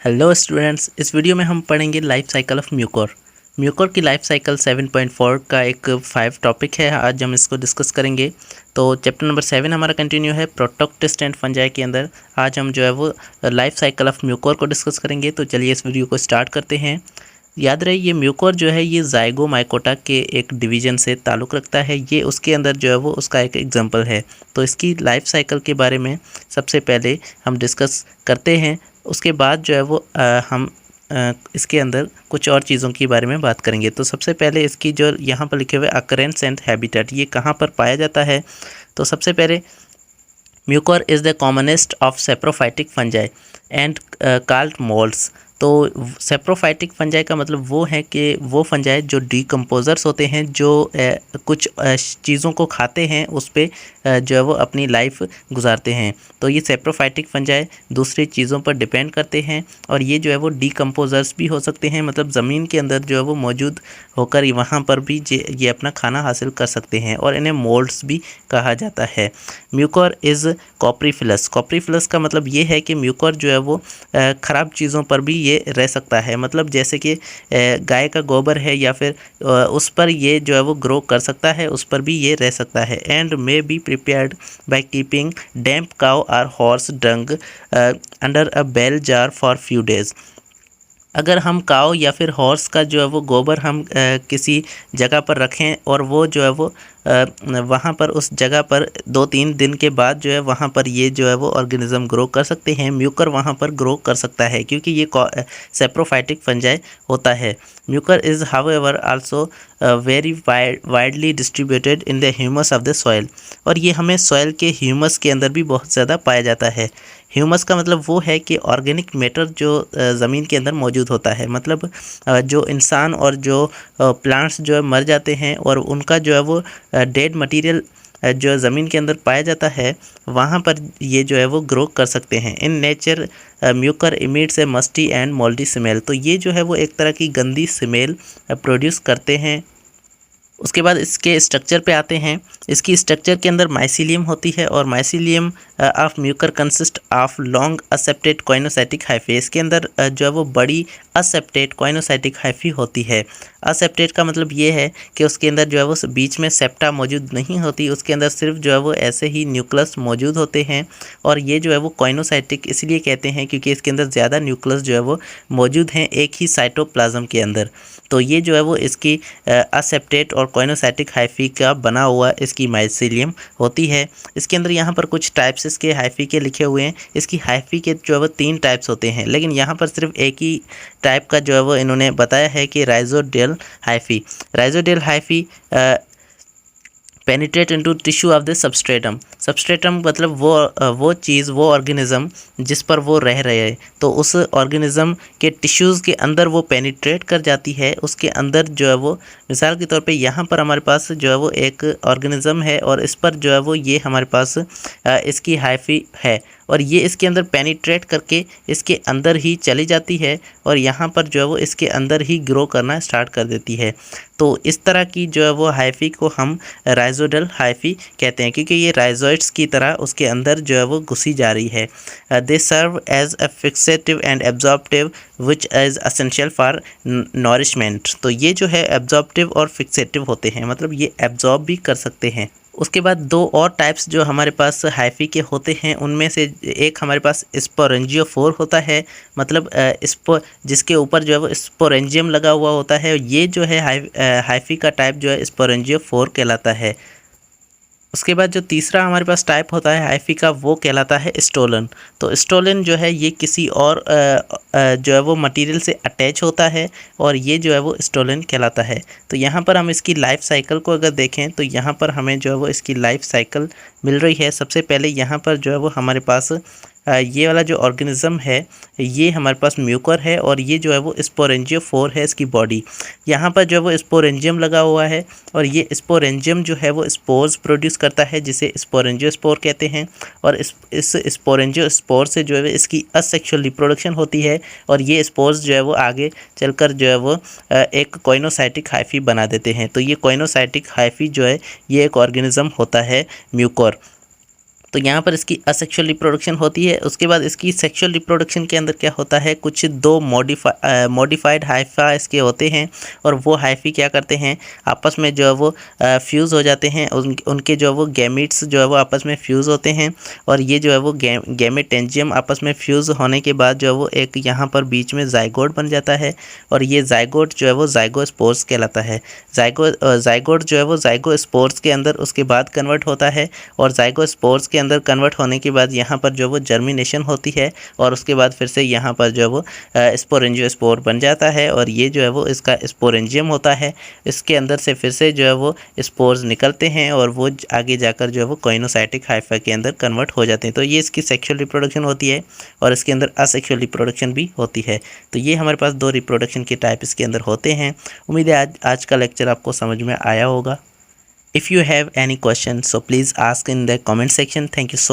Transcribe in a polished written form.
Hello students, इस video में हम पढ़ेंगे life cycle of Mucor. Mucor की लाइफ साइकिल 7.4 का एक 5 टॉपिक है। आज हम इसको डिस्कस करेंगे। तो चैप्टर नंबर 7 हमारा कंटिन्यू है प्रोटोक्टिस्ट एंड फंजाई के अंदर। आज हम जो है वो लाइफ साइकिल ऑफ म्यूकोर को डिस्कस करेंगे। तो चलिए इस वीडियो को स्टार्ट करते हैं। याद रहे ये म्यूकोर जो है ये जाइगोमाइकोटा के एक डिवीजन से ताल्लुक़ रखता है। ये उसके अंदर जो है वो उसका एक एग्जांपल है। तो इसकी लाइफ साइकिल के बारे में सबसे पहले हम डिस्कस करते हैं। उसके बाद जो है वो हम इसके अंदर कुछ और चीज़ों के बारे में बात करेंगे। तो सबसे पहले इसकी जो यहाँ पर लिखे हुए अकरेंस एंड हैबिटेट, ये कहाँ पर पाया जाता है। तो सबसे पहले Mucor is the commonest of saprophytic fungi and called moulds. तो सेप्रोफाइटिक फंजाई का मतलब वो है कि वो फंजाई जो डीकम्पोजर्स होते हैं, जो कुछ चीज़ों को खाते हैं, उस पर जो है वो अपनी लाइफ गुजारते हैं। तो ये सेप्रोफाइटिक फंजाई दूसरी चीज़ों पर डिपेंड करते हैं और ये जो है वो डीकम्पोजर्स भी हो सकते हैं, मतलब ज़मीन के अंदर जो है वो मौजूद होकर वहाँ पर भी ये अपना खाना हासिल कर सकते हैं और इन्हें मोल्ड्स भी कहा जाता है। Mucor is कॉप्रीफिलस। कॉप्रीफिलस का मतलब ये है कि म्यूकोर जो है वो ख़राब चीज़ों पर भी ये रह सकता है, मतलब जैसे कि गाय का गोबर है या फिर उस पर ये जो है वो ग्रो कर सकता है, उस पर भी ये रह सकता है। And may be prepared by keeping damp cow और horse dung under a bell jar for few days. अगर हम काव या फिर हॉर्स का जो है वो गोबर हम किसी जगह पर रखें और वो जो है वो वहाँ पर उस जगह पर 2-3 दिन के बाद जो है वहाँ पर ये जो है वो ऑर्गेनिज्म ग्रो कर सकते हैं। म्यूकर वहाँ पर ग्रो कर सकता है क्योंकि ये सेप्रोफाइटिक फंजाई होता है। Mucor is however also very widely distributed in the humus of the soil. और ये हमें सॉइल के ह्यूमस के अंदर भी बहुत ज़्यादा पाया जाता है। ह्यूमस का मतलब वो है कि ऑर्गेनिक मैटर जो ज़मीन के अंदर मौजूद होता है, मतलब जो इंसान और जो प्लांट्स जो है मर जाते हैं और उनका जो है वो डेड मटेरियल जो ज़मीन के अंदर पाया जाता है, वहाँ पर ये जो है वो ग्रो कर सकते हैं। In nature Mucor emits a musty and mouldy smell. तो ये जो है वो एक तरह की गंदी स्मेल प्रोड्यूस करते हैं। उसके बाद इसके स्ट्रक्चर पे आते हैं। इसकी स्ट्रक्चर के अंदर माइसीलियम होती है और mycelium of Mucor consist of long aseptate coenocytic hyphae. इसके अंदर जो है वो बड़ी असेप्टेड कॉइनोसाइटिक हाइफी होती है। असेप्टेड का मतलब ये है कि उसके अंदर जो है वो बीच में सेप्टा मौजूद नहीं होती, उसके अंदर सिर्फ जो है वो ऐसे ही न्यूक्लियस मौजूद होते हैं। और ये जो है वो कॉइनोसाइटिक इसलिए कहते हैं क्योंकि इसके अंदर ज़्यादा न्यूक्लियस जो है वो मौजूद हैं एक ही साइटोप्लाज्म के अंदर। तो ये जो है वो इसकी असेप्टेड और कॉइनोसाइटिक हाइफी का बना हुआ इसकी माइसीलियम होती है। इसके अंदर यहाँ पर कुछ टाइप्स इसके हाइफी के लिखे हुए हैं। इसकी हाइफी के जो है वो 3 टाइप्स होते हैं, लेकिन यहाँ पर सिर्फ एक ही टाइप का जो है वो इन्होंने बताया है कि rhizoidal hyphae. Rhizoidal hyphae penetrate into tissue of the substratum. Substratum मतलब वो चीज़, वो ऑर्गेनिज्म जिस पर वो रह रहे हैं, तो उस ऑर्गेनिज्म के टिश्यूज़ के अंदर वो पेनिट्रेट कर जाती है। उसके अंदर जो है वो मिसाल के तौर पे यहाँ पर हमारे पास जो है वो एक ऑर्गेनिज्म है और इस पर जो है वो ये हमारे पास इसकी हाइफी है और ये इसके अंदर पेनिट्रेट करके इसके अंदर ही चली जाती है और यहाँ पर जो है वो इसके अंदर ही ग्रो करना स्टार्ट कर देती है। तो इस तरह की जो है वो हाइफी को हम राइजोडल हाइफी कहते हैं क्योंकि ये राइजोइड्स की तरह उसके अंदर जो है वो घुसी जा रही है। They serve as a fixative and absorptive which is essential for nourishment. तो ये जो है एब्जॉर्प्टिव और फिक्सेटिव होते हैं, मतलब ये एब्जॉर्ब भी कर सकते हैं। उसके बाद 2 और टाइप्स जो हमारे पास हाइफी के होते हैं, उनमें से एक हमारे पास स्पोरेंजियोफोर होता है, मतलब जिसके ऊपर जो है वो स्पोरेंजियम लगा हुआ होता है। ये जो है हाइफी का टाइप जो है स्पोरेंजियोफोर कहलाता है। उसके बाद जो तीसरा हमारे पास टाइप होता है हाइफी का, वो कहलाता है स्टोलन। तो स्टोलन जो है ये किसी और जो है वो मटेरियल से अटैच होता है और ये जो है वो स्टोलन कहलाता है। तो यहाँ पर हम इसकी लाइफ साइकिल को अगर देखें तो यहाँ पर हमें जो है वो इसकी लाइफ साइकिल मिल रही है। सबसे पहले यहाँ पर जो है वो हमारे पास ये वाला जो ऑर्गेनिज्म है ये हमारे पास म्यूकर है और ये जो है वो स्पोरेंजियोफोर है इसकी बॉडी। यहाँ पर जो है वो स्पोरेंजियम लगा हुआ है और ये स्पोरेंजियम जो है वो स्पोर्स प्रोड्यूस करता है जिसे स्पोरेंजियोस्पोर कहते हैं। और इस स्पोरेंजियोस्पोर से जो है इसकी असेक्सुअल रिप्रोडक्शन होती है और ये स्पोर्स जो है वो आगे चलकर जो है वो एक कॉइनोसाइटिक हाइफी बना देते हैं। तो ये कॉइनोसाइटिक हाइफी जो है ये एक ऑर्गेनिज्म होता है म्यूकोर। तो यहाँ पर इसकी असेक्सुअल रिप्रोडक्शन होती है। उसके बाद इसकी सेक्सुअल रिप्रोडक्शन के अंदर क्या होता है, कुछ दो मॉडिफाइड हाइफा इसके होते हैं, और वो हाइफी क्या करते हैं, आपस में जो है वो फ्यूज़ हो जाते हैं। उनके जो है वो गैमेट्स जो है वो आपस में फ्यूज़ होते हैं, और ये जो है वो गैमेटेंजियम आपस में फ्यूज़ होने के बाद जो है वो एक यहाँ पर बीच में जाइगोट बन जाता है, और ये जाइगोट जो है वो जाइगोस्पोर्स कहलाता है। जाइगोट जो है वो जाइगोस्पोर्स के अंदर उसके बाद कन्वर्ट होता है, और जाइगोस्पोर्स के अंदर कन्वर्ट होने के बाद यहाँ पर जो वो जर्मिनेशन होती है, और उसके बाद फिर से यहाँ पर जो है वो स्पोरेंजियोस्पोर बन जाता है, और ये जो है वो इसका स्पोरेंजियम होता है। इसके अंदर से फिर से जो है वो स्पोर्स निकलते हैं, और वो आगे जाकर जो है वो कोइनोसाइटिक हाइफा के अंदर कन्वर्ट हो जाते हैं। तो ये इसकी सेक्सुअल रिप्रोडक्शन होती है, और इसके अंदर असेक्सुअल रिप्रोडक्शन भी होती है। तो ये हमारे पास दो रिप्रोडक्शन के टाइप इसके अंदर होते हैं। उम्मीद है आज का लेक्चर आपको समझ में आया होगा। If you have any questions, so please ask in the comment section. Thank you so